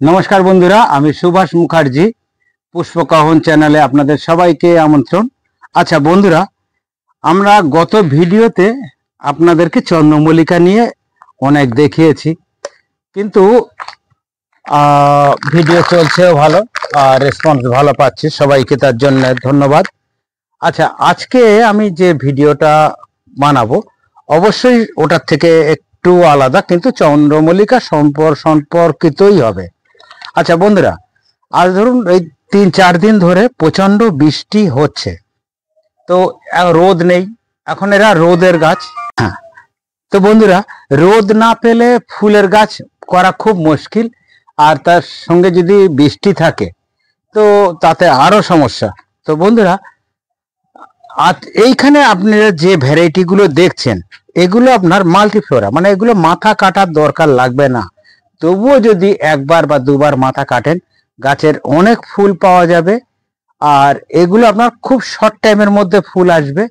नमस्कार बंधुरा आमी सुभाष मुखार्जी पुष्पकाहन चैनले आपनादेर सबाइके आमंत्रण। अच्छा बंधुरा आमरा गत भिडियोते आपनादेरके चंद्रमल्लिका निये अनेक देखिएछि किन्तु भिडियो चलछे भालो रेसपन्स भालो पाচ্ছি सबाइके तार जन्य धन्यवाद। अच्छा आज के आमी जे भिडियोटा बानाबो अवश्यई ओटार थेके एकटू आलादा किन्तु चंद्रमल्लिका सम्पर्कितई होबे। अच्छा बंधुरा आज धरुन 3-4 दिन धरे प्रचंड बृष्टि होच्छे तो रोद नेই এখন এরা রোদের গাছ। হ্যাঁ তো বন্ধুরা রোদ না পেলে ফুলের গাছ করা খুব মুশকিল আর তার সঙ্গে যদি বৃষ্টি থাকে তো তাতে আরো সমস্যা। তো বন্ধুরা আজ এইখানে আপনারা যে ভ্যারাইটি গুলো দেখছেন এগুলো আপনার মাল্টিফ্লোরা মানে এগুলো মাথা কাটার দরকার লাগবে না, তবুও যদি একবার বা দুবার মাথা কাটেন গাছের অনেক ফুল পাওয়া যাবে আর এগুলো আপনার খুব শর্ট টাইমের মধ্যে ফুল আসবে।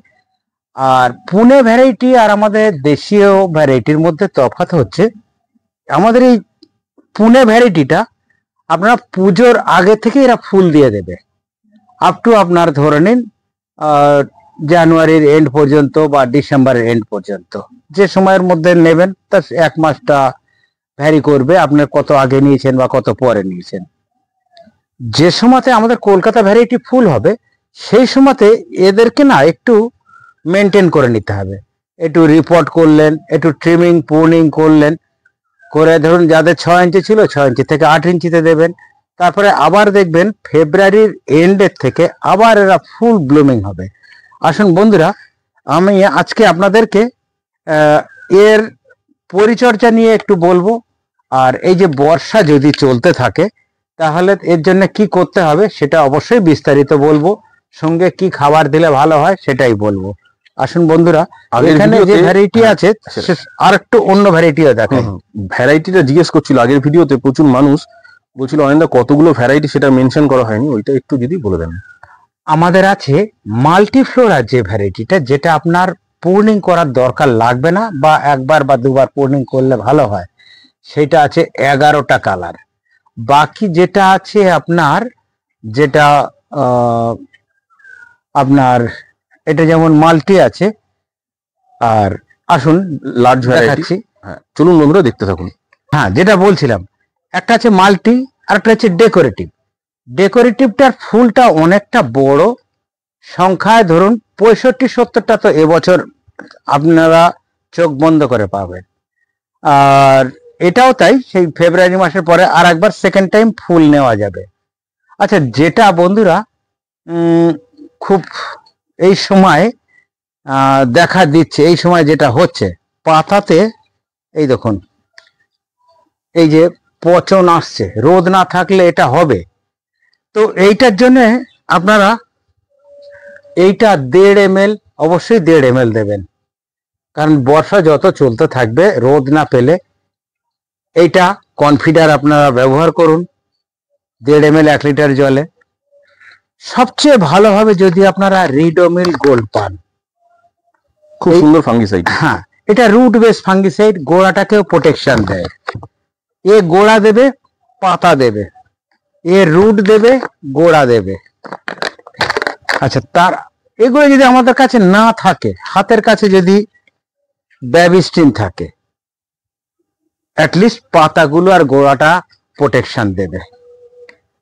আর পুনে ভ্যারাইটি আর আমাদের দেশীয় ভ্যারাইটির মধ্যে তফাৎ হচ্ছে আমাদের এই পুনে ভ্যারাইটিটা আপনারা পুজোর আগে থেকে এরা ফুল দিয়ে দেবে আপ টু আপনার ধরে নিন জানুয়ারির এন্ড পর্যন্ত বা ডিসেম্বরের এন্ড পর্যন্ত, যে সময়ের মধ্যে নেবেন তার এক মাসটা ভ্যারি করবে আপনার কত আগে নিয়েছেন বা কত পরে নিয়েছেন। যে সময়তে আমাদের কলকাতা ভ্যারাইটি ফুল হবে সেই সময়তে এদেরকে না একটু মেনটেন করে নিতে হবে, একটু রিপোর্ট করলেন, একটু ট্রিমিং প্রুনিং করলেন, করে ধরুন যাদের 6 ইঞ্চি ছিল 6 ইঞ্চি থেকে 8 ইঞ্চিতে দেবেন। তারপরে আবার দেখবেন ফেব্রুয়ারির এন্ডের থেকে আবার এরা ফুল ব্লুমিং হবে। আসুন বন্ধুরা আমি আজকে আপনাদেরকে এর পরিচর্যা নিয়ে একটু বলবো আর এই যে বর্ষা যদি চলতে থাকে তাহলে এর জন্য কি করতে হবে সেটা অবশ্যই বিস্তারিত বলবো, সঙ্গে কি খাবার দিলে ভালো হয় সেটাই বলবো। আসুন বন্ধুরা এখানে যে ভ্যারাইটি আছে আর একটু অন্য ভ্যারাইটিও দেখাই। ভ্যারাইটিটা জিজ্ঞেস করছিল আগের ভিডিওতে, প্রচুর মানুষ বলছিল অনেকটা কতগুলো ভ্যারাইটি সেটা মেনশন করা হয়নি, ওইটা একটু যদি বলে দেন। আমাদের আছে মাল্টিফ্লোরা যে ভ্যারাইটিটা যেটা আপনার প্রুনিং করার দরকার লাগবে না বা একবার বা দুবার প্রুনিং করলে ভালো হয়, সেটা আছে 11টা কালার। বাকি যেটা আছে আপনার যেটা আপনার এটা যেমন মাল্টি আছে আর আসুন লার্জ ভ্যারাইটি। হ্যাঁ চলুন বন্ধুরা দেখতে থাকুন। হ্যাঁ যেটা বলছিলাম একটা আছে মাল্টি আর একটা আছে ডেকোরেটিভ। ডেকোরেটিভটার ফুলটা অনেকটা বড়, সংখ্যায় ধরুন 65-70টা তো এবছর আপনারা চোখ বন্ধ করে পাবেন। আর এটাও তাই, সেই ফেব্রুয়ারি মাসের পরে আর একবার সেকেন্ড টাইম ফুল নেওয়া যাবে। আচ্ছা যেটা বন্ধুরা খুব এই সময় দেখা দিচ্ছে, এই সময় যেটা হচ্ছে পাতাতে এই দেখুন এই যে পচন আসছে, রোদ না থাকলে এটা হবে। তো এইটার জন্য আপনারা এইটা 1.5 ml অবশ্যই 1.5 ml দেবেন, কারণ বর্ষা যত চলতে থাকবে রোদ না পেলে এইটা কনফিডার আপনারা ব্যবহার করুন 1.5 ml 1 লিটার জলে। সবচেয়ে ভালো হবে যদি আপনারা রিডোমিল গোল্ড পান, খুব সুন্দর ফাঙ্গিসাইড। হ্যাঁ এটা রুট বেস ফাঙ্গিসাইড, গোড়াটাকেও প্রোটেকশন দেয়। এ গোড়া দেবে, পাতা দেবে, এ রুট দেবে, গোড়া দেবে। আচ্ছা তার এগুলো যদি আমাদের কাছে না থাকে, হাতের কাছে যদি ব্যাবিস্টিন থাকে অ্যাটলিস্ট পাতাগুলো আর গোড়াটা প্রোটেকশন দেবে।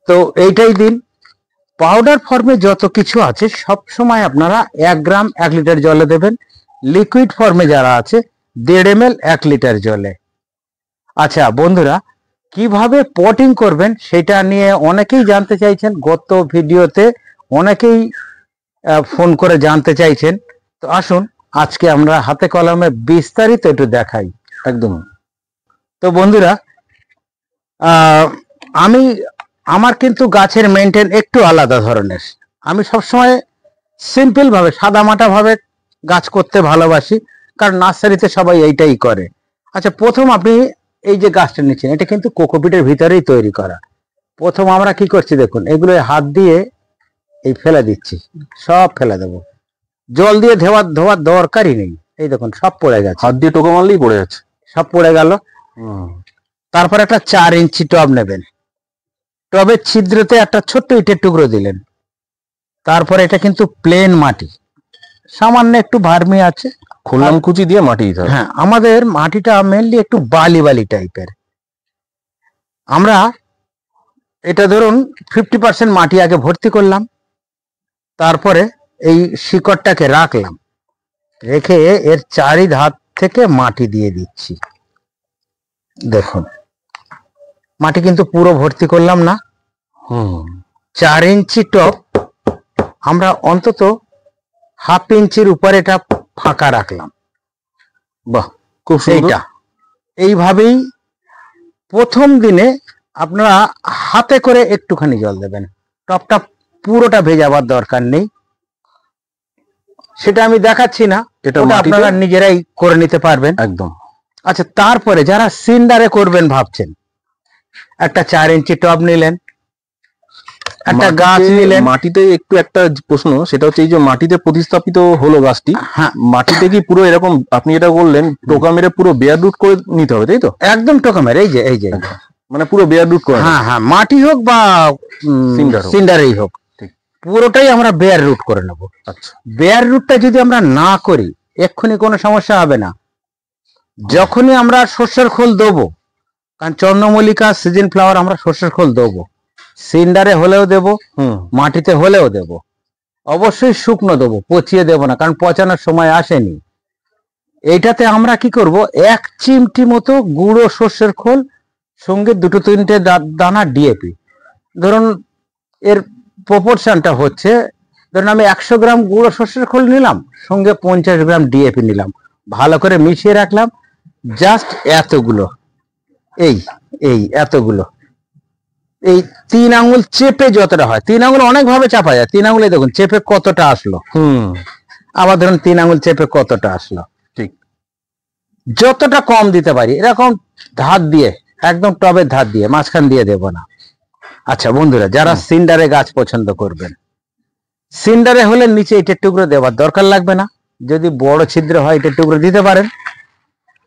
তো এইটাই দিন। পাউডার ফর্মে যত কিছু আছে সব সময় আপনারা 1 গ্রাম 1 লিটার জলে দেবেন। লিকুইড ফর্মে যারা আছে 1.5 ml 1 লিটার জলে। আচ্ছা বন্ধুরা কিভাবে পটিং করবেন সেটা নিয়ে অনেকেই জানতে চাইছেন, গত ভিডিওতে অনেকেই ফোন করে জানতে চাইছেন। তো আসুন আজকে আমরা হাতে কলমে বিস্তারিত একটু দেখাই। একদম। তো বন্ধুরা আমার কিন্তু গাছের মেনটেন একটু আলাদা ধরনের। আমি সবসময় সিম্পল ভাবে সাদামাটা ভাবে গাছ করতে ভালোবাসি, কারণ নার্সারিতে সবাই এইটাই করে। আচ্ছা প্রথম আপনি এই যে গাছটা নিচ্ছেন এটা কিন্তু কোকোপিটের ভিতরেই তৈরি করা। প্রথম আমরা কি করছি দেখুন, এগুলো হাত দিয়ে এই ফেলে দিচ্ছি, সব ফেলে দেবো, জল দিয়ে ধোয়ার দরকারই নেই। এই দেখুন সব পড়ে গেছে, হাত দিয়ে টোকা মারলেই পড়ে যাচ্ছে, সব পড়ে গেল। তারপর একটা 4 ইঞ্চি টব নেবেন, টবের ছিদ্রতে একটা ছোট্ট ইটের টুকরো দিলেন। তারপরে এটা কিন্তু প্লেন মাটি, সামান্য একটু ভার্মি আছে, খুললাম কুচি দিয়ে মাটি দিতে হবে। হ্যাঁ, আমাদের মাটিটা মেনলি একটু বালি বালি টাইপের। আমরা এটা ধরুন 50% মাটি আগে ভর্তি করলাম, তারপরে এই শিকড়টাকে রাখলাম, রেখে এর চারিধার থেকে মাটি দিয়ে দিচ্ছি। দেখুন মাটি কিন্তু পুরো ভর্তি করলাম না, 4 ইঞ্চি টব আমরা অন্তত হাফ ইঞ্চির উপরে এটা ফাঁকা রাখলাম। বাহ, খুব সুন্দর। এইভাবেই প্রথম দিনে আপনারা হাতে করে একটুখানি জল দেবেন, টবটা পুরোটা ভেজাবার দরকার নেই, সেটা আমি দেখাচ্ছি না, এটা ওটা আপনারা নিজেরাই করে নিতে পারবেন একদম। আচ্ছা, তারপরে যারা সিন্ডারে করবেন ভাবছেন, একটা 4 ইঞ্চি টব নিলেন, একটা গাছ নিলেন। মাটিতে একটু একটা প্রশ্ন, সেটা হচ্ছে এই যে মাটিতে প্রতিস্থাপিত হলো গাছটি, হ্যাঁ, মাটিতে কি পুরো এরকম আপনি এটা বললেন টোকা মেরে পুরো বেয়ার রুট করে নিতে হবে, তাই তো? একদম টোকা মেরে, এই যে মানে পুরো বেয়ার রুট করে? হ্যাঁ হ্যাঁ, মাটি হোক বা সিন্ডারেই হোক, পুরোটাই আমরা বেয়ার রুট করে নেব। আচ্ছা, বেয়ার রুটটা যদি আমরা না করি এক্ষুনি কোনো সমস্যা হবে না। যখনই আমরা সর্ষের খোল দেবো, কারণ চন্দ্রমল্লিকা সিজন ফ্লাওয়ার, আমরা সর্ষের খোল দেবো, সিন্ডারে হলেও দেব, মাটিতে হলেও দেব, অবশ্যই শুকনো দেবো, পচিয়ে দেব না, কারণ পচানোর সময় আসেনি। এইটাতে আমরা কি করব, 1 চিমটি মতো গুঁড়ো সর্ষের খোল, সঙ্গে 2-3টে দানা ডিএপি। ধরুন এর প্রপোর্শনটা হচ্ছে, ধরুন আমি 100 গ্রাম গুঁড়ো সর্ষের খোল নিলাম, সঙ্গে 50 গ্রাম ডিএপি নিলাম, ভালো করে মিশিয়ে রাখলাম। জাস্ট এতগুলো, এই এতগুলো, এই 3 আঙুল চেপে যতটা হয়, 3 আঙুল অনেক ভাবে চাপা যায়, 3 আঙুলে দেখুন চেপে কতটা আসলো, আবার ধরুন 3 আঙুল চেপে কতটা আসলো, ঠিক যতটা কম দিতে পারি, এরকম ধার দিয়ে, একদম টবের ধার দিয়ে, মাঝখান দিয়ে দেব না। আচ্ছা বন্ধুরা, যারা সিন্ডারে গাছ পছন্দ করবেন, সিন্ডারে হলে নিচে ইটের টুকরো দেওয়ার দরকার লাগবে না, যদি বড় ছিদ্র হয় ইটের টুকরো দিতে পারেন।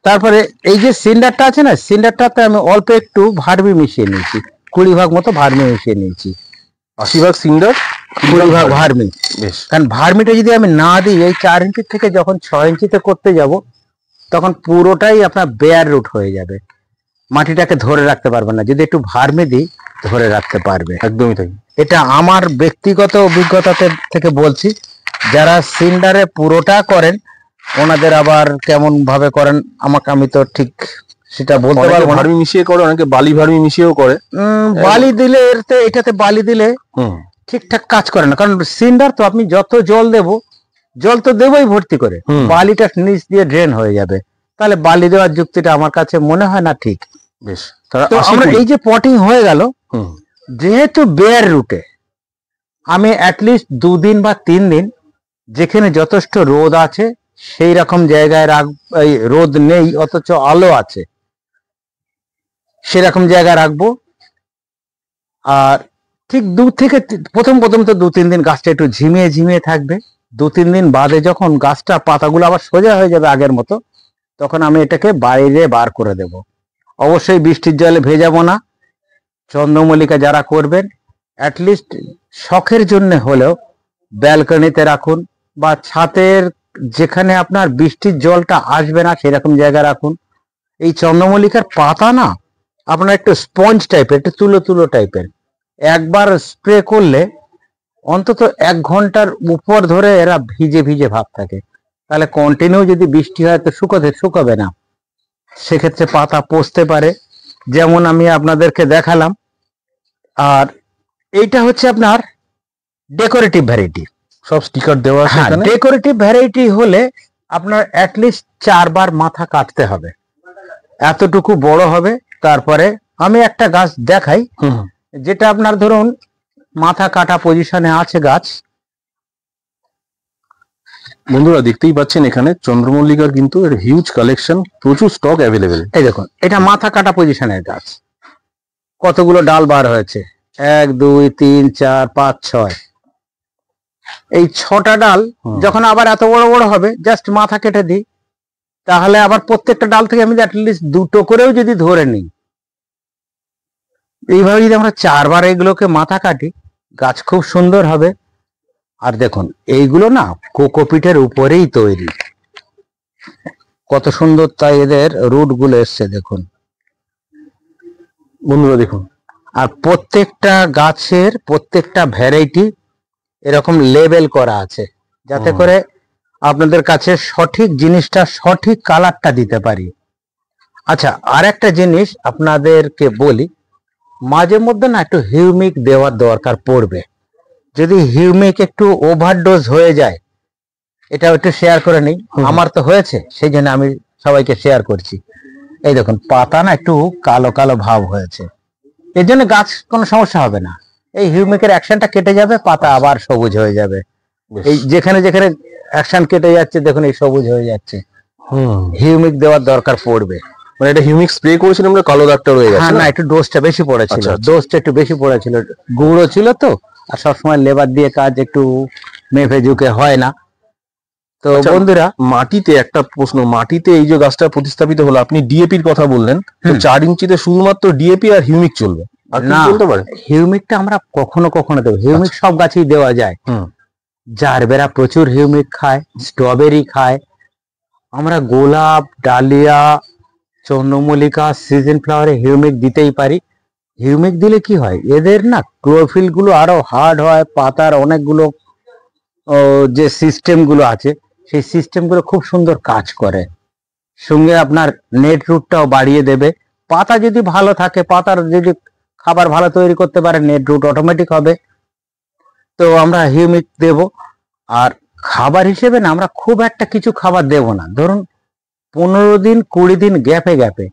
তারপরে এই যে সিন্ডারটা আছে না, সিন্ডারটাতে আমি অল্প একটু ভার্মি মিশিয়ে নিয়েছি, 20 ভাগ মতো ভার্মি মিশিয়ে নিয়েছি। 80 ভাগ সিন্ডার, 20 ভাগ ভার্মি। বেশ, কারণ ভার্মিটা যদি আমি না দিই, এই 4 ইঞ্চি থেকে যখন 6 ইঞ্চিতে করতে যাব, তখন পুরোটাই আপনার বেয়ার রুট হয়ে যাবে, মাটিটাকে ধরে রাখতে পারবেন না। যদি একটু ভার্মি দিই, ধরে রাখতে পারবে। একদমই তাই। এটা আমার ব্যক্তিগত অভিজ্ঞতা থেকে বলছি। যারা সিন্ডারে পুরোটা করেন, ওনাদের আবার কেমন ভাবে করেন আমাকে, আমি তো ঠিক সেটা বলতে পারবো না। ভার্মি মিশিয়ে করে, অনেকে বালি ভার্মি মিশিয়েও করে। বালি দিলে এটাতে বালি দিলে ঠিকঠাক কাজ করে না, কারণ সিন্ডার তো আপনি যত জল দেব, জল তো দেবই ভর্তি করে, বালিটা নিচ দিয়ে ড্রেন হয়ে যাবে, তাহলে বালি দেওয়ার যুক্তিটা আমার কাছে মনে হয় না ঠিক। বেশ, তো আমরা এই যে পটিং হয়ে গেল, যেহেতু বেয়ার রুটে আমি অ্যাটলিস্ট 2 দিন বা 3 দিন, যেখানে যথেষ্ট রোদ আছে সেই রকম জায়গায় এই রোদ নেই অথচ আলো আছে, সেরকম জায়গায় রাখবো। আর ঠিক প্রথম তো 2-3 দিন গাছটা একটু ঝিমিয়ে ঝিমিয়ে থাকবে। 2-3 দিন বাদে যখন গাছটা পাতাগুলো আবার সোজা হয়ে যাবে আগের মতো, তখন আমি এটাকে বাইরে বার করে দেব। অবশ্যই বৃষ্টির জলে ভেজাবো না। চন্দ্রমল্লিকা যারা করবেন, অ্যাটলিস্ট শখের জন্য হলেও ব্যালকনিতে রাখুন, বা ছাদের যেখানে আপনার বৃষ্টির জলটা আসবে না সেরকম জায়গায় রাখুন। এই চন্দ্রমল্লিকার পাতা না আপনার একটু স্পঞ্জ টাইপের, একটু তুলো টাইপের, একবার স্প্রে করলে অন্তত 1 ঘন্টার উপর ধরে এরা ভিজে ভিজে ভাব থাকে। তাহলে কন্টিনিউ যদি বৃষ্টি হয় তো শুকাবে না, সেক্ষেত্রে পাতা পচতে পারে, যেমন আমি আপনাদেরকে দেখালাম। আর এইটা হচ্ছে আপনার ডেকোরেটিভ ভ্যারাইটি, সব স্টিকার দেওয়া আছে এখানে। ডেকোরেটিভ ভ্যারাইটি হলে আপনার অ্যাটলিস্ট 4 বার মাথা কাটতে হবে, এতটুকু বড় হবে। তারপরে আমি একটা গাছ দেখাই, যেটা আপনার ধরুন মাথা কাটা পজিশনে আছে গাছ। বন্ধুরা দেখতেই পাচ্ছেন এখানে চন্দ্রমল্লিকার কিন্তু এর হিউজ কালেকশন, প্রচুর স্টক অ্যাভেলেবেল। এই দেখুন, এটা মাথা কাটা পজিশনের গাছ, কতগুলো ডাল বার হয়েছে, 1 2 3 4 5 6, এই 6টা ডাল যখন আবার এত বড় বড় হবে, জাস্ট মাথা কেটে দিই, তাহলে আবার প্রত্যেকটা ডাল থেকে আমি অ্যাটলিস্ট 2টো করেও যদি ধরে নিই, এইভাবে যদি আমরা 4 বার এগুলোকে মাথা কাটি, গাছ খুব সুন্দর হবে। আর দেখুন এইগুলো না কোকোপিটের উপরেই তৈরি, কত সুন্দর তাই এদের রুট গুলো এসছে দেখুন বন্ধুরা দেখুন। আর প্রত্যেকটা গাছের প্রত্যেকটা ভ্যারাইটি এরকম লেবেল করা আছে, যাতে করে আপনাদের কাছে সঠিক জিনিসটা সঠিক কালারটা দিতে পারি। আচ্ছা, আর একটা জিনিস আপনাদেরকে বলি, মাঝে মধ্যে না একটু হিউমিক দেওয়ার দরকার পড়বে। যদি হিউমিক একটু ওভারডোজ হয়ে যায়, এটা একটু শেয়ার করে নিই। আমার তো হয়েছে, সেই জন্য আমি সবাইকে শেয়ার করছি। এই দেখুন পাতা না একটু কালো কালো ভাব হয়েছে, এর জন্য গাছ কোনো সমস্যা হবে না। এই হিউমিকের অ্যাকশনটা কেটে যাবে, পাতা আবার সবুজ হয়ে যাবে। এই যেখানে যেখানে অ্যাকশন কেটে যাচ্ছে দেখুন এই সবুজ হয়ে যাচ্ছে। হিউমিক দেওয়ার দরকার পড়বে। মানে এটা হিউমিক স্প্রে করেছিলাম, আমরা কালো দাগটা রয়ে গেছে। হ্যাঁ না, একটু ডোজটা বেশি পড়েছিল, আচ্ছা, আচ্ছা। ডোজটা একটু বেশি পড়েছিল, গুঁড়ো ছিল তো, আর সবসময় লেবার দিয়ে কাজ একটু মেপে ঝুঁকে হয় না। তো আচ্ছা, বন্ধুরা মাটিতে একটা প্রশ্ন, মাটিতে এই যে গাছটা প্রতিস্থাপিত হলো, আপনি ডিএপির কথা বললেন, তো 4 ইঞ্চিতে শুধুমাত্র ডিএপি আর হিউমিক চলবে, আর কি না, বলতে পারে? হিউমিকটা আমরা কখনো কখনো দেবো, হিউমিক সব গাছেই দেওয়া যায়। জারবেরা প্রচুর হিউমিক খায়, স্ট্রবেরি খায়, আমরা গোলাপ, ডালিয়া, চন্দ্রমল্লিকা, সিজন ফ্লাওয়ারে হিউমিক দিতেই পারি। হিউমিক দিলে কি হয়, এদের না ক্লোরোফিল গুলো আরো হার্ড হয়, পাতার অনেকগুলো যে সিস্টেম গুলো আছে সেই সিস্টেম গুলো খুব সুন্দর কাজ করে। সঙ্গে আপনার নেট রুটটাও বাড়িয়ে দেবে। পাতা যদি ভালো থাকে, পাতার যদি খাবার ভালো তৈরি করতে পারে, নেট রুট অটোমেটিক হবে। তো আমরা হিউমিক দেব। আর খাবার হিসেবে না আমরা খুব একটা কিছু খাবার দেব না, ধরুন 15 দিন 20 দিন গ্যাপে গ্যাপে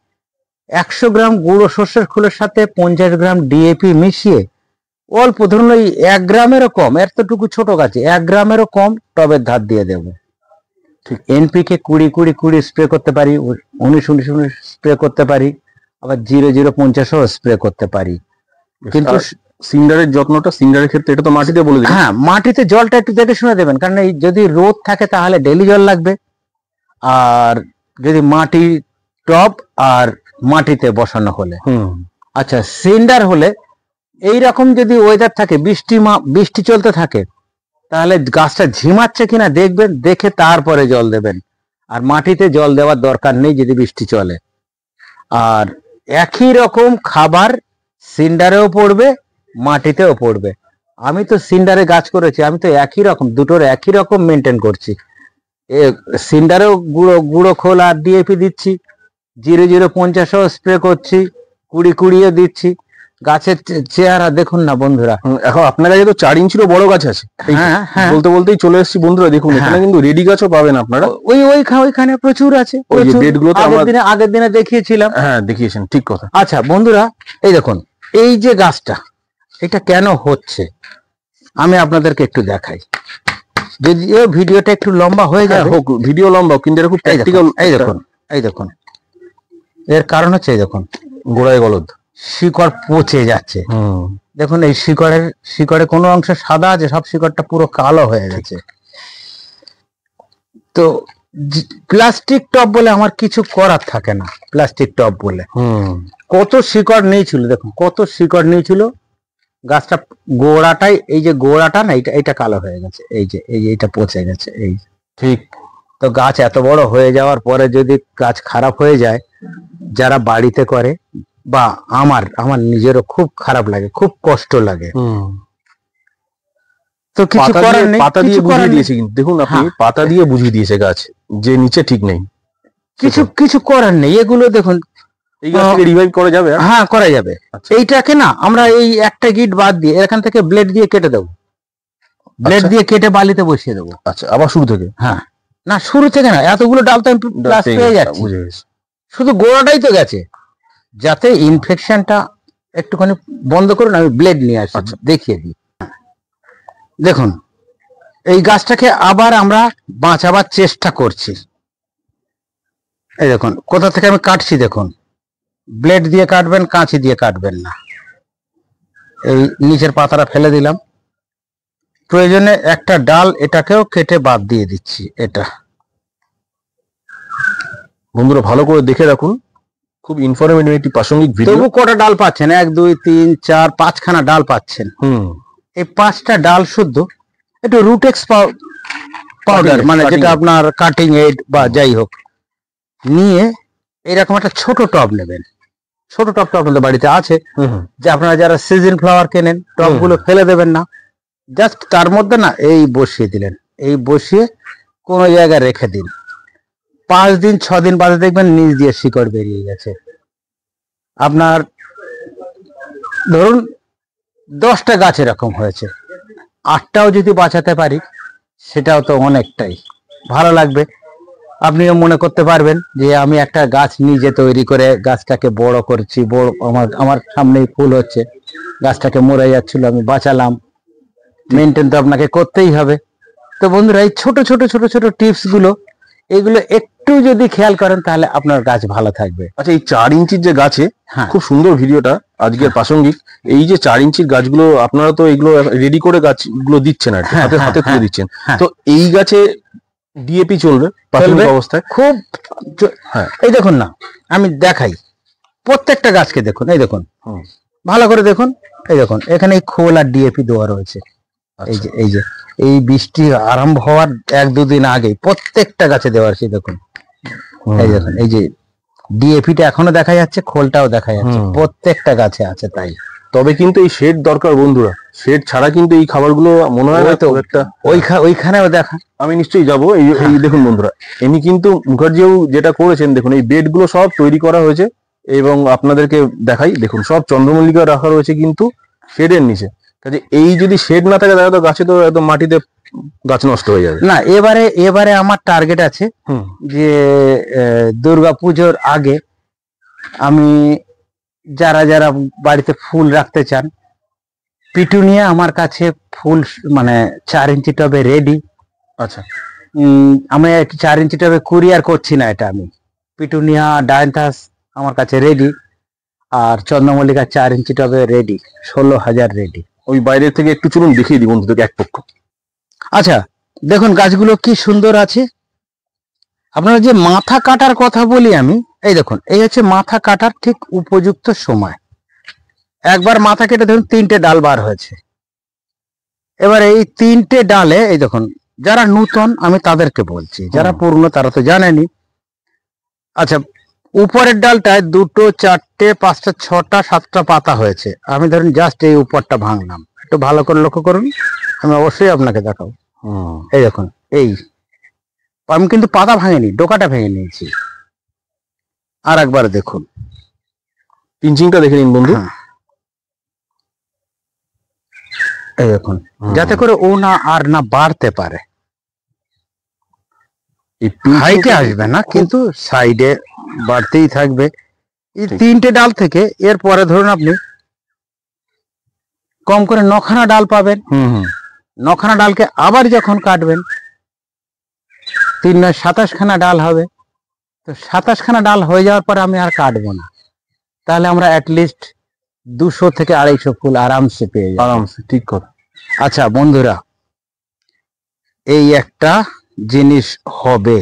100 গ্রাম গুঁড়ো সর্ষের খোলের সাথে 50 গ্রাম ডিএপি মিশিয়ে অল্প, ধরুন ওই 1 গ্রামেরও কম, এতটুকু ছোট গাছে 1 গ্রামেরও কম টবের ধার দিয়ে দেব। এনপিকে 20-20-20 স্প্রে করতে পারি, 19-19-19 স্প্রে করতে পারি, আবার 0-0-50ও স্প্রে করতে পারি। কিন্তু সিন্ডারের যত্নটা, সিন্ডারের ক্ষেত্রে এটা তো মাটিতে বলে দিই। হ্যাঁ, মাটিতে জলটা একটু দেখে শুনে দেবেন, কারণ এই যদি রোদ থাকে তাহলে ডেইলি জল লাগবে। আর যদি মাটি টব আর মাটিতে বসানো হলে, আচ্ছা সিন্ডার হলে এইরকম যদি ওয়েদার থাকে, বৃষ্টি চলতে থাকে, তাহলে গাছটা ঝিমাচ্ছে কিনা দেখবেন, দেখে তারপরে জল দেবেন। আর মাটিতে জল দেওয়ার দরকার নেই যদি বৃষ্টি চলে। আর একই রকম খাবার সিন্ডারেও পড়বে, মাটিতেও পড়বে। আমি তো সিন্ডারে গাছ করেছি, আমি তো একই রকম, দুটোর একই রকম মেনটেন করছি। সিন্ডারেও গুঁড়ো খোল আর ডিএপি দিচ্ছি, 0-0-50ও স্প্রে করছি, 20-20ও দিচ্ছি। গাছের চেহারা দেখুন না বন্ধুরা। এখন আপনার কাছে তো 4 ইঞ্চিরও বড় গাছ আছে। বলতে বলতেই চলে এসেছি বন্ধুরা, দেখুন এখানে কিন্তু রেডি গাছও পাবেন আপনারা। ওইখানে প্রচুর আছে, ওই যে বেডগুলো তো আগের দিনে দেখিয়েছিলাম। হ্যাঁ দেখিয়েছেন, ঠিক কথা। আচ্ছা বন্ধুরা, এই দেখুন এই যে গাছটা, এটা কেন হচ্ছে আমি আপনাদেরকে একটু দেখাই। যদিও ভিডিওটা একটু লম্বা হয়ে যাবে, হোক ভিডিও লম্বা, কিন্তু এটা খুব প্র্যাকটিক্যাল। এই দেখুন এর কারণ হচ্ছে, এই দেখুন গোড়ায় গলদ, শিকড় পচে যাচ্ছে। দেখুন এই শিকড়ে কোনো অংশ সাদা আছে, সব শিকড়টা পুরো কালো হয়ে গেছে। তো প্লাস্টিক টব বলে আমার কিছু করার থাকে না। প্লাস্টিক টব বলে কত শিকড় নিয়েছিল, দেখুন কত শিকড় নিয়েছিল। গাছটা গোড়াটাই, এই যে গোড়াটা না, এইটা কালো হয়ে গেছে, এই যে এইটা পচে গেছে, এই ঠিক। তো গাছ এত বড় হয়ে যাওয়ার পরে যদি গাছ খারাপ হয়ে যায়, যারা বাড়িতে করে বা আমার নিজেরও খুব খারাপ লাগে, খুব কষ্ট লাগে। তো কিছু করার নেই, পাতা দিয়ে বুঝিয়ে দিয়েছে, কিন্তু দেখুন আপনি পাতা দিয়ে বুঝিয়ে দিয়েছে গাছ যে নিচে ঠিক নেই, কিছু করার নেই। এগুলো দেখুন এই গাছকে রিভাইভ করা যাবে। হ্যাঁ করা যাবে। এইটাকে না আমরা এই একটা গিট বাদ দিয়ে এখান থেকে ব্লেড দিয়ে কেটে দেবো, ব্লেড দিয়ে কেটে বালিতে বসিয়ে দেবো। আচ্ছা, আবার শুরু থেকে? হ্যাঁ না, শুরু থেকে না, এতগুলো ডাল তো আমি প্লাস পেয়ে যাচ্ছি, শুধু গোড়াটাই তো গেছে। যাতে ইনফেকশনটা একটুখানি বন্ধ করুন, আমি ব্লেড নিয়ে আসি, দেখিয়ে দিই। দেখুন এই গাছটাকে আবার আমরা বাঁচাবার চেষ্টা করছি। এই দেখুন কোথা থেকে আমি কাটছি, দেখুন ব্লেড দিয়ে কাটবেন, কাঁচি দিয়ে কাটবেন না। এই নিচের পাতাটা ফেলে দিলাম, প্রয়োজনে একটা ডাল এটাকেও কেটে বাদ দিয়ে দিচ্ছি। এটা বন্ধুরা ভালো করে দেখে রাখুন, খুব ইনফরমেটিভ একটি প্রাসঙ্গিক ভিডিও। তবু কটা ডাল পাচ্ছেন? 1 2 3 4 5খানা ডাল পাচ্ছেন। এই 5টা ডাল শুদ্ধ একটু রুটেক্স পাউডার, মানে যেটা আপনার কাটিং এড বা যাই হোক, নিয়ে এরকম একটা ছোট টব নেবেন। ছোট টব তো আপনাদের বাড়িতে আছে, যে আপনারা যারা সিজন ফ্লাওয়ার কেনেন, টবগুলো ফেলে দেবেন না, জাস্ট তার মধ্যে না এই বসিয়ে দিলেন। এই বসিয়ে কোনো জায়গায় রেখে দিন। 5 দিন 6 দিন বাদে দেখবেন নিচ দিয়ে শিকড় বেরিয়ে গেছে। আপনার ধরুন 10টা গাছ এরকম হয়েছে, 8টাও যদি বাঁচাতে পারি সেটাও তো অনেকটাই ভালো লাগবে। আপনিও মনে করতে পারবেন যে আমি একটা গাছ নিজে তৈরি করে গাছটাকে বড় করছি, বড় আমার সামনেই ফুল হচ্ছে, গাছটাকে মরে যাচ্ছিল, আমি বাঁচালাম। মেনটেন তো আপনাকে করতেই হবে। তো বন্ধুরা, এই ছোট ছোট ছোট ছোট টিপস গুলো, এগুলো একটু যদি খেয়াল করেন তাহলে আপনার গাছ ভালো থাকবে। আচ্ছা, এই 4 ইঞ্চির যে গাছে, হ্যাঁ, খুব সুন্দর ভিডিওটা আজকের প্রাসঙ্গিক। এই যে 4 ইঞ্চির গাছগুলো আপনারা তো এগুলো রেডি করে গাছগুলো দিচ্ছেন আর কি, হাতে হাতে তুলে দিচ্ছেন। তো এই গাছে ডিএপি চলবে প্রাথমিক অবস্থায়? খুব। হ্যাঁ, এই দেখুন না, আমি দেখাই প্রত্যেকটা গাছকে। দেখুন, এই দেখুন, ভালো করে দেখুন, এই দেখুন এখানে খোল আর ডিএপি দেওয়া রয়েছে। এই যে এই বৃষ্টি আরম্ভ হওয়ার 1-2 দিন আগে প্রত্যেকটা গাছে দেওয়া আছে। দেখুন, এই দেখুন, এই যে ডিএপিটা এখনো দেখা যাচ্ছে, খোলটাও দেখা যাচ্ছে, প্রত্যেকটা গাছে আছে। তাই তবে কিন্তু এই শেড দরকার বন্ধুরা, শেড ছাড়া কিন্তু এই খাবারগুলো মনে হয় না তো একটা। ওইখানেও দেখা, আমি নিশ্চয়ই যাবো। এই দেখুন বন্ধুরা, এমনি কিন্তু মুখার্জিও যেটা করেছেন, দেখুন এই বেড গুলো সব তৈরি করা হয়েছে এবং আপনাদেরকে দেখাই, দেখুন সব চন্দ্রমল্লিকা রাখা রয়েছে কিন্তু শেডের নিচে। কাজে এই যদি শেড না থাকে তাহলে তো গাছে তো একদম মাটিতে গাছ নষ্ট হয়ে যাবে। না, এবারে আমার টার্গেট আছে যে দুর্গাপুজোর আগে আমি যারা যারা বাড়িতে ফুল রাখতে চান, পিটুনিয়া আমার কাছে ফুল মানে 4 ইঞ্চি টবে রেডি। আচ্ছা, আমি 4 ইঞ্চি টবে কুরিয়ার করছি না, এটা আমি পিটুনিয়া ডায়ান্থাস আমার কাছে রেডি, আর চন্দ্রমল্লিকা 4 ইঞ্চি টবে রেডি, 16,000 রেডি। ওই বাইরের থেকে একটু চলুন দেখিয়ে দিই বন্ধুদেরকে এক পক্ষ। আচ্ছা, দেখুন গাছগুলো কি সুন্দর আছে। আপনারা যে মাথা কাটার কথা বলি আমি, এই দেখুন, এই হচ্ছে মাথা কাটার ঠিক উপযুক্ত সময়। একবার মাথা কেটে ধরুন 3টে ডাল বার হয়েছে। এবার এই 3টে ডালে, এই দেখুন, যারা নূতন আমি তাদেরকে বলছি, যারা পুরনো তারা তো জানেনি। আচ্ছা, উপরের ডালটায় 2টো 4টে 5টা 6টা 7টা পাতা হয়েছে। আমি ধরুন জাস্ট এই উপরটা ভাঙলাম, একটু ভালো করে লক্ষ্য করুন, আমি অবশ্যই আপনাকে দেখাবো। এই দেখুন, এই আমি কিন্তু পাতা ভাঙিনি, ডোকাটা ভেঙে নিয়েছি। আর একবার দেখুন, পিঞ্চিংটা দেখে নিন বন্ধু। এই দেখুন, যাতে করে ও আর না বাড়তে পারে। হাইটে আসবে না, কিন্তু সাইডে বাড়তেই থাকবে। এই 3টে ডাল থেকে এরপরে ধরুন আপনি কম করে 9খানা ডাল পাবেন। 9খানা ডালকে আবার যখন কাটবেন 3 9 27খানা ডাল হবে। তো 27খানা ডাল হয়ে যাওয়ার পরে আমি আর কাটবো না, তাহলে আমরা অ্যাটলিস্ট 200 থেকে 250 ফুল আরামসে পেয়ে যাবো। আরামসে, ঠিক কথা। আচ্ছা বন্ধুরা, এই একটা জিনিস হবে,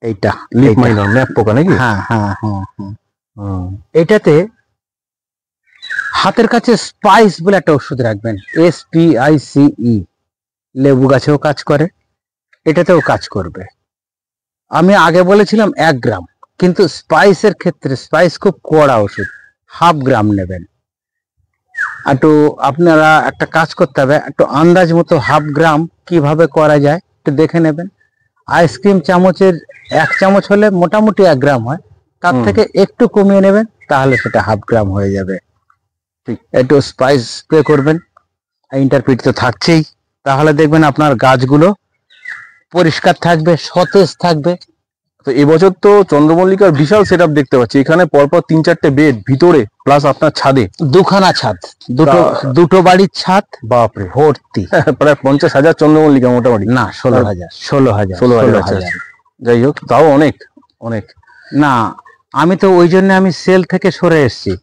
এইটা লিফ মাইনার ম্যাপ পোকা নাকি? হ্যাঁ হ্যাঁ হ্যাঁ হ্যাঁ, এটাতে হাতের কাছে স্পাইস বলে একটা ওষুধ রাখবেন, SPICE। লেবু গাছেও কাজ করে, এটাতেও কাজ করবে। আমি আগে বলেছিলাম 1 গ্রাম, কিন্তু স্পাইসের ক্ষেত্রে স্পাইস খুব কড়া ওষুধ, 1/2 গ্রাম নেবেন। একটু আপনারা একটা কাজ করতে হবে, একটু আন্দাজ মতো 1/2 গ্রাম কিভাবে করা যায় একটু দেখে নেবেন। আইসক্রিম চামচের 1 চামচ হলে মোটামুটি 1 গ্রাম হয়, তার থেকে একটু কমিয়ে নেবেন, তাহলে সেটা 1/2 গ্রাম হয়ে যাবে। একটু স্পাইস স্প্রে করবেন, ইন্টারপিট তো থাকছেই, তাহলে দেখবেন আপনার গাছগুলো পরিষ্কার থাকবে, সতেজ থাকবে। তো এবছর তো চন্দ্রমল্লিকার বিশাল সেটআপ দেখতে পাচ্ছি, এখানে পরপর 3-4টে বেড ভিতরে, প্লাস আপনার ছাদে 2খানা ছাদ, দুটো বাড়ির ছাদ, বাপরে ভর্তি। প্রায় 50,000 চন্দ্রমল্লিকা মোটামুটি। না, 16,000। যাই হোক, তাও অনেক অনেক। না, আমি তো ওই জন্য আমি সেল থেকে সরে এসেছি।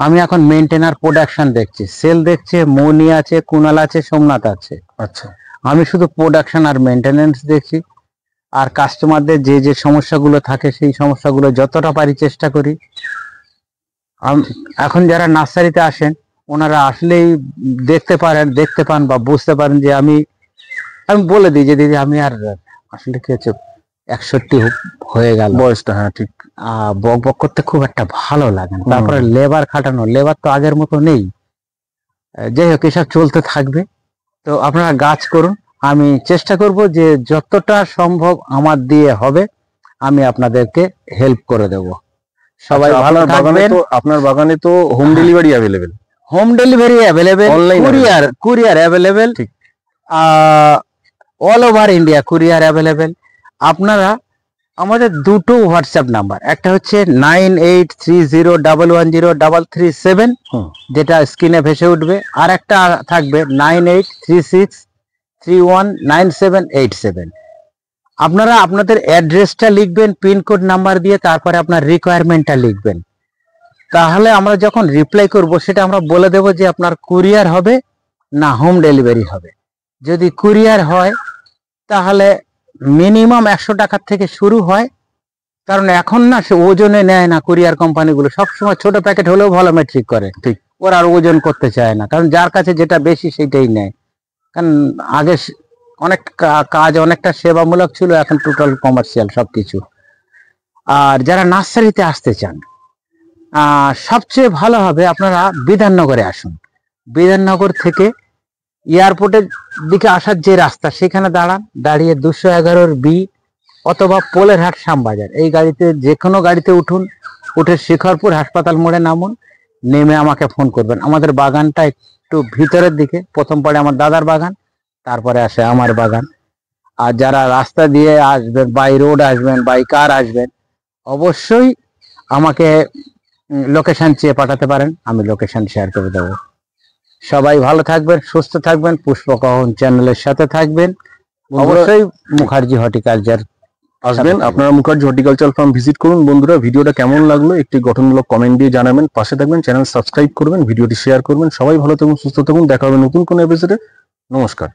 আমি এখন মেইনটেনার প্রোডাকশন দেখছি। সেল দেখছে মনি আছে, কুনাল আছে, সোমনাথ আছে। আচ্ছা, আমি শুধু প্রোডাকশন আর মেইনটেনেন্স দেখছি। আর কাস্টমারদের যে যে সমস্যাগুলো থাকে সেই সমস্যাগুলো যতটা পারি চেষ্টা করি। এখন যারা নার্সারিতে আসেন ওনারা আসলেই দেখতে পান বা বুঝতে পারেন যে আমি বলে দিই যে দিদি আমি আর আসলে কি হচ্ছে 61 হয়ে গেল বয়সটা, হ্যাঁ ঠিক। বক বক করতে খুব একটা ভালো লাগে না। তারপরে লেবার খাটানো, লেবার তো আগের মতো নেই। যাই হোক, এসব চলতে থাকবে। তো আপনারা গাছ করুন, আমি চেষ্টা করব যে যতটা সম্ভব আমার দিয়ে হবে আমি আপনাদেরকে হেল্প করে দেব। সবাই ভালো থাকবেন। আপনার বাগানে তো home delivery available? Home delivery available, courier available, all over India courier available. আপনারা আমাদের দুটো হোয়াটসঅ্যাপ নাম্বার, একটা হচ্ছে 9830110337, যেটা স্ক্রিনে ভেসে উঠবে, আর একটা থাকবে 9836319787। আপনারা আপনাদের অ্যাড্রেসটা লিখবেন পিনকোড নাম্বার দিয়ে, তারপরে আপনার রিকোয়ারমেন্টটা লিখবেন। তাহলে আমরা যখন রিপ্লাই করব সেটা আমরা বলে দেব যে আপনার কুরিয়ার হবে না হোম ডেলিভারি হবে। যদি কুরিয়ার হয় তাহলে মিনিমাম 100 টাকার থেকে শুরু হয়, কারণ এখন না সে ওজনে নেয় না। কুরিয়ার কোম্পানিগুলো সবসময় ছোট প্যাকেট হলেও ভালো মেট্রিক করে, ঠিক, ওরা আর ওজন করতে চায় না, কারণ যার কাছে যেটা বেশি সেটাই নেয়। কারণ আগে অনেক কাজ অনেকটা সেবামূলক ছিল, এখন টোটাল কমার্শিয়াল সবকিছু। আর যারা নার্সারিতে আসতে চান, সবচেয়ে ভালো হবে আপনারা বিধাননগরে আসুন। বিধাননগর থেকে এয়ারপোর্টের দিকে আসার যে রাস্তা, সেখানে দাঁড়িয়ে 211 বি অথবা পোলেরহাট শ্যামবাজার, এই গাড়িতে যে কোনো গাড়িতে উঠে শিখরপুর হাসপাতাল মোড়ে নামুন। নেমে আমাকে ফোন করবেন। আমাদের বাগানটা একটু ভিতরের দিকে, প্রথম পড়ে আমার দাদার বাগান, তারপরে আসে আমার বাগান। আর যারা রাস্তা দিয়ে আসবেন, বাই রোড আসবেন, বাই কার আসবেন, অবশ্যই আমাকে লোকেশন চেয়ে পাঠাতে পারেন, আমি লোকেশন শেয়ার করে দেবো। সবাই ভালো থাকবেন, সুস্থ থাকবেন, পুষ্পকহন চ্যানেলের সাথে থাকবেন। অবশ্যই মুখার্জি হর্টিকালচার আসবেন, আপনারা মুখার্জি হর্টিকালচার ফার্ম ভিজিট করুন। বন্ধুরা, ভিডিওটা কেমন লাগলো একটি গঠনমূলক কমেন্ট দিয়ে জানাবেন। পাশে থাকবেন, চ্যানেল সাবস্ক্রাইব করবেন, ভিডিওটি শেয়ার করবেন। সবাই ভালো থাকুন, সুস্থ থাকুন, দেখা হবে নতুন কোনো এপিসোডে। নমস্কার।